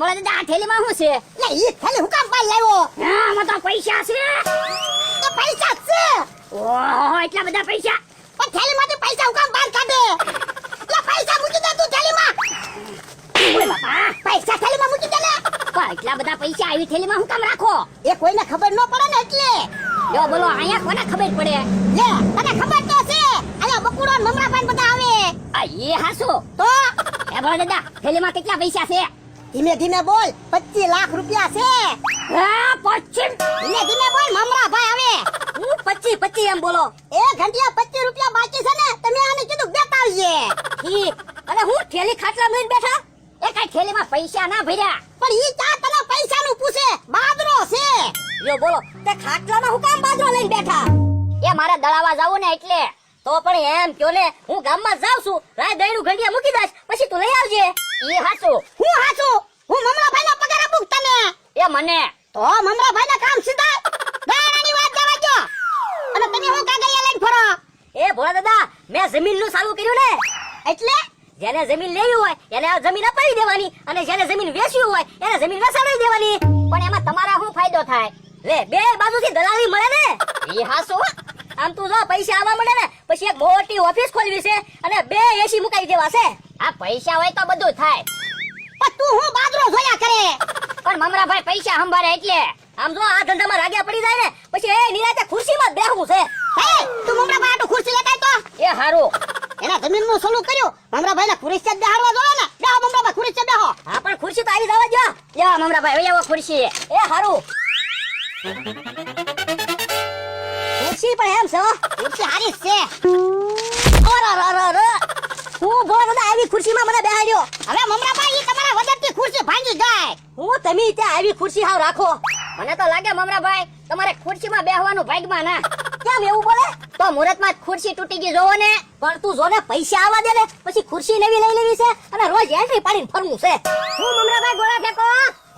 બોલા દાદા આ થેલીમાં શું છે? લે ઈ થેલી હું કામ પાઈ લાવ્યો? હા આમાં તો પૈસા છે. તો પૈસા છે. ઓહો એટલા બધા પૈસા. પણ થેલીમાંથી પૈસા હું કામ બહાર કાઢે? લે પૈસા મૂકી દે તું થેલીમાં. ઓય બાપા પૈસા થેલીમાં મૂકી દે લે. પણ એટલા બધા પૈસા આવી થેલીમાં શું કામ રાખો? એ કોઈને ખબર ન પડે ને એટલે. જો બોલો અહીંયા કોને ખબર પડે? લે તને ખબર તો છે. અહીંયા બકુડો ને મમરાભાઈ બધા આવે. આ એ હાસુ તો એ બોલા દાદા થેલીમાં કેટલા પૈસા છે? ધીમે ધીમે બોલ. 25 લાખ રૂપિયા છે. હા પશ્ચિમ. ધીમે ધીમે બોલ. મમરાભાઈ આવે. હું 25 એમ બોલો. એ ઘંટિયા 25 રૂપિયા બાકી છે ને. તમે આને કીધું બેતા આવીએ. ઠીક. અને હું થેલી ખાટલા લઈને બેઠા? એ કાઈ થેલીમાં પૈસા ના ભર્યા. પણ ઈ ચા તને પૈસાનું પૂછે. બાદરો છે. યો બોલો તે ખાટલામાં હું કામ બાજરો લઈને બેઠા? એ મારે દળાવા જાવું ને એટલે. તો પણ એમ કયો ને હું ગામમાં જાઉં છું. રાય દઈનું ઘંટિયા મૂકી દઈશ પછી તું લઈ આવજે. ઈ હાચું. હું હાચું. હું મમરાભાઈના પગાર આપું તને. એ મને તો મમરાભાઈના કામ સીધા દાણાની વાત જવા દો. અને તમે હું કાગળિયા લઈને ફરો? એ ભોળા દાદા મેં જમીનનું સારું કર્યું ને. એટલે જેને જમીન લેવી હોય એને આ જમીન અપાવી દેવાની અને જેને જમીન વેચવી હોય એને જમીન વેચાવી દેવાની. પણ એમાં તમારા શું ફાયદો થાય? લે બે બાજુથી દલાલી મળે ને. ઈ હાસુ. આમ તું જો પૈસા આવવા મળે ને પછી એક મોટી ઓફિસ ખોલવી છે અને 2 એસી મુકાઈ દેવા છે. આ પૈસા હોય તો બધું થાય. પણ તું હું બાદરો જોયા કરે? પણ મમરાભાઈ પૈસા સંભાળે એટલે. આમ જો આ ધંધામાં રાગ્યા પડી જાય ને પછી એ નિરાતે ખુરશીમાં જ બેહવું છે. હે તું મમરાભાઈ આટો ખુરશી લેતાય તો એ હારું. એના જમીનનું સલું કર્યું. મમરાભાઈને ખુરશી બેહાડવા જોયો ને. બેહો મમરાભાઈ ખુરશી બેહો. હા પણ ખુરશી તો આવી જવા દો. લ્યો મમરાભાઈ વઈ આવો ખુરશી. એ હારું. ખુરશી પણ એમ છે હો. ખુરશી હારી જ છે. અરરરરર. હું ભોળા દાદા આવી ખુરશીમાં મને બેહાડ્યો. હવે મમરાભાઈ ઈ તમારા વજનથી ખુરશી ભાંગી જાય. હું તમે ત્યાં આવી ખુરશી હાવ રાખો. મને તો લાગે મમરાભાઈ તમારે ખુરશીમાં બેહવાનું ભાગમાં ના. કેમ એવું બોલે? તો મુહૂર્તમાં જ ખુરશી તૂટી ગઈ જોવો ને. પણ તું જોને પૈસા આવવા દે ને પછી ખુરશી નવી લઈ લેવી છે અને રોજ એન્ટ્રી પાડીને ફરવું છે. હું મમરાભાઈ ગોળા ફેંકો.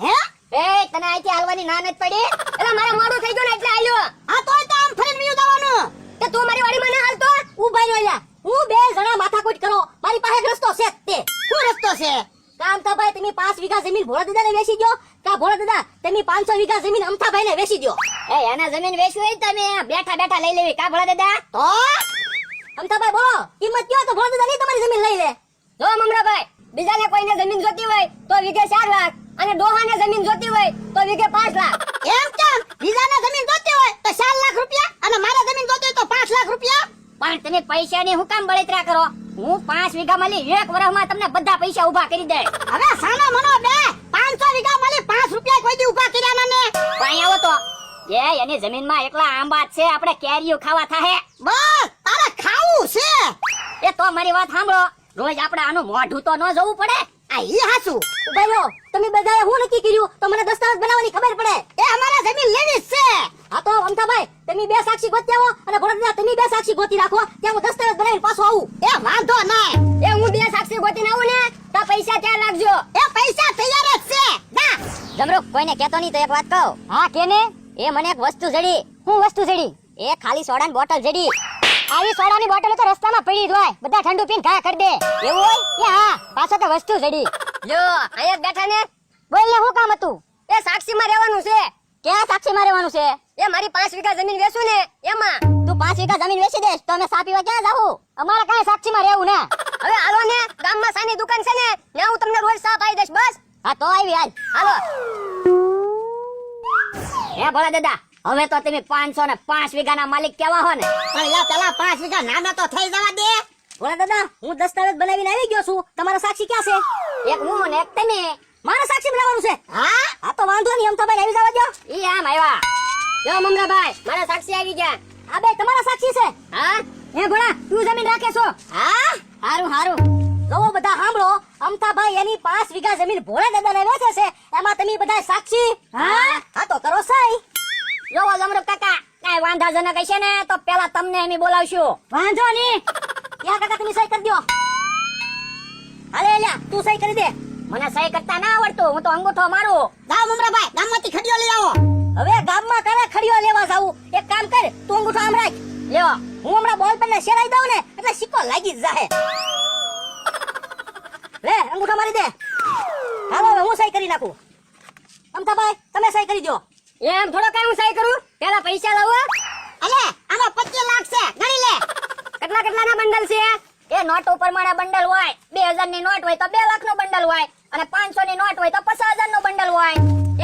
હે એ તને અહીંથી હાલવાની ના નથી પડી? એટલે મારે મોડું થઈ ગયું ને એટલે આલ્યો. આ તોય તો આમ ફરીને વિયું જવાનું. તે તું મારી વાડીમાં ના હાલતો. ઊભા રહ્યો લ્યા. હું 2 જણા માથાકૂટ કરો. મારી પાસે એક રસ્તો છે જ તે. શું રસ્તો છે? કામ તો ભાઈ તમે 5 વીઘા જમીન ભોળા દાદાને વેચી દો. કા ભોળા દાદા તમે 500 વીઘા જમીન અમથાભાઈને વેચી દો. એ એના જમીન વેચવી હોય તમે બેઠા બેઠા લઈ લેવી. કા ભોળા દાદા? તો અમથાભાઈ બોલો કિંમત કયો તો ભોળા દાદા નહીં તમારી જમીન લઈ લે. જો મમરાભાઈ બીજાને કોઈને જમીન જોતી હોય તો વીઘે 4 લાખ અને ડોહાને જમીન જોતી હોય તો વીઘે 5 લાખ. એમ કેમ? બીજાને જમીન જોતી હોય તો 4 લાખ રૂપિયા અને મારે જમીન જોતી હોય તો 5 લાખ રૂપિયા. પણ તમે પૈસાની હું કામ બળતરા કરો? હું 5 વીઘા મળી 1 વર્ષમાં તમને બધા પૈસા ઉભા કરી દે. હવે સાનો મનો બે 500 વીઘા મળી 5 રૂપિયા કોઈ દી ઉભા કર્યા મને. પણ આવો તો એ એની જમીનમાં એકલા આંબા છે. આપણે કેરીઓ ખાવા થાહે. બસ તારે ખાવું છે. એ તો મારી વાત સાંભળો. રોજ આપણે આનું મોઢું તો ન જોવું પડે. આ ઈ હાસુ. ઉભા રહ્યો. તમે બધાએ હું નક્કી કર્યું તો મને દસ્તાવેજ બનાવવાની ખબર પડે. એ અમારે જમીન લેવી જ છે. હા તો અમથાભાઈ તમે 2 સાક્ષી ગોતી આવો અને ભોળા દાદા તમે 2 સાક્ષી ગોતી રાખો. ત્યાં હું દસ્તાવેજ બનાવીને પાછો આવું. એ વાંધો નહીં. એ હું 2 સાક્ષી ગોતીને આવું ને તો પૈસા ત્યાં લાગજો. એ પૈસા તૈયાર જ છે. ના જમરૂક કોઈને કહેતો નહીં તો એક વાત કહું. હા કેને? એ મને એક વસ્તુ જડી. હું વસ્તુ જડી? એ ખાલી સોડાની બોટલ જડી. આવી સોડાની બોટલ તો રસ્તામાં પડી જ હોય. બધા ઠંડુ પીને ઘા કરી દે. એવું હોય? એ હા પાછો તો વસ્તુ જડી. લ્યો અહીંયા બેઠા ને. બોલ ને શું કામ હતું? એ સાક્ષીમાં રહેવાનું છે. ક્યાં સાક્ષીમાં રહેવાનું છે? એ મારી 5 વીઘા જમીન વેચું ને એમાં. તું 5 વીઘા જમીન વેચી દેશ તો અમે સા પીવા ક્યાં જાવું? અમારે કાંઈ સાક્ષીમાં રહેવું ના. હવે હાલો ને ગામમાં સાની દુકાન છે ને ત્યાં હું તમને રોજ સા પાઈ દઈશ બસ. હા તો આવી હાલ. હાલો. હે ભોળા દાદા હવે તો તમે 505 વીઘાના માલિક કેવા હો ને. પણ યા પેલા 5 વીઘા નાના તો થઈ જવા દે. ભોળા દાદા હું દસ્તાવેજ બનાવીને આવી ગયો છું. તમારા સાક્ષી ક્યાં છે? એક હું ને એક તમે. મારા સાક્ષી બનાવવાનું છે. હા હા તો વાંધો નહીં અમથાભાઈ આવી જવા દો. ઈ આમ આવ્યા. જો મમરાભાઈ મારા સાક્ષી આવી ગયા. આ બે તમારા સાક્ષી છે? હા. હે ભોળા તું જમીન રાખે છો? હા. હારું હારું. જો બધા સાંભળો. અમથાભાઈ એની 5 વીઘા જમીન ભોળા દાદાને વેચે છે. એમાં તમે બધા સાક્ષી? હા. હા તો કરો સહી. જો જમરૂક કાકા કાઈ વાંધાજનક હશે ને તો પેલા તમને એમી બોલાવશું. વાંધો નહીં. યા કાકા તમે સહી કરી દો. હાલે લ્યા તું સહી કરી દે. મને સહી કરતા ના આવડતું. હું તો અંગૂઠો મારું. જાઓ મમરાભાઈ ગામમાંથી ખડીઓ લઈ આવો. હવે ગામમાં કાલે ખડીઓ લેવા જાવું. એક કામ કર તું અંગૂઠો આમ રાખ. લ્યો હું હમણાં બોલ પેનને શેરાઈ દઉં ને એટલે સિક્કો લાગી જ જાહે. લે અંગૂઠો મારી દે. હાલો હવે હું સહી કરી નાખું. અમથાભાઈ તમે સહી કરી દો. એમ થોડો કઈ હું સહી કરું? પેલા પૈસા લાવો. અલે આમાં 25 લાખ છે, ગણી લે. કેટલા કેટલાના બંડલ છે? એ નોટ ઉપર મારા બંડલ હોય. 2000 ની નોટ હોય તો 2 લાખ નો બંડલ હોય અને 500 ની નોટ હોય તો 50,000 નો બંડલ હોય.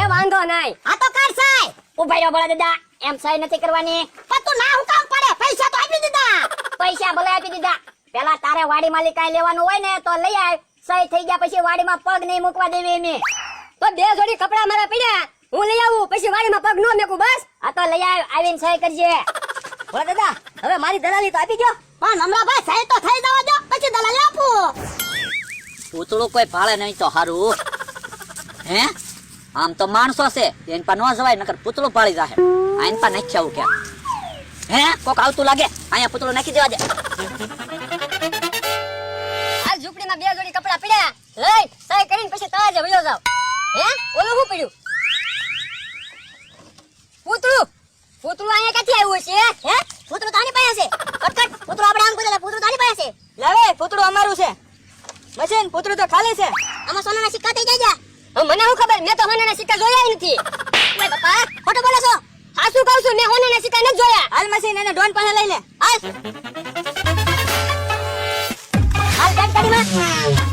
એ વાંધો નહીં. આ તો કર સહી. ઉભા રહ્યો ભલા દાદા, એમ સહી નથી કરવાની. પણ તું ના હું કામ પડે, પૈસા તો આપી દીધા. પૈસા ભલે આપી દીધા. પેલા તારે વાડી માલી કાઈ લેવાનું હોય ને તો લઈ આવ. સહી થઈ ગયા પછી વાડીમાં પગ નહીં મૂકવા દેવી એમે. તો 2 જોડી કપડા મારા પડ્યા, હું લઈ આવું પછી વાડીમાં પગ ન મેકું બસ. આ તો લઈ આવ, આવીને સહી કરજે. ભલા દાદા હવે મારી દલાલી તો આપી દો. પણ હમણાં સહી તો થઈ જવા દો, પછી દલાલી આપું. પૂતળું કોઈ ભાળે નહીં તો હારું. હે આમ તો માણસો છે એન પા ન જવાય, નકર પૂતળું ભાળી જાહે. આઈન પા નાખી આવું કે હે કોક આવતું લાગે, અહીંયા પૂતળું નાખી દેવા દે. આ ઝૂંપડીમાં 2 જોડી કપડા પડ્યા, લઈ સહી કરીને પછી તાજે વયો જાવ. હે ઓલું શું પડ્યું? પૂતળું. પૂતળું અહીંયા ક્યાંથી આવ્યું છે? હે પુત્ર તારી પાસે છે. કટકટ પુત્ર આપણે આમ કીધું, પુત્ર તારી પાસે છે. લાવે પૂતળું અમારું છે. મશીન પૂતળું તો ખાલી છે. આમાં સોનાના સિક્કા થઈ જાય. મને શું ખબર, મેં તો હોનાના સિક્કા જોયા ય નથી. ઓય બાપા ખોટું બોલો છો. સાચું કહું છું, મેં હોનાના સિક્કા નથી જોયા. હાલ મશીન એને ડોન પાસે લઈ લે. હાલ હાલ ગાડીમાં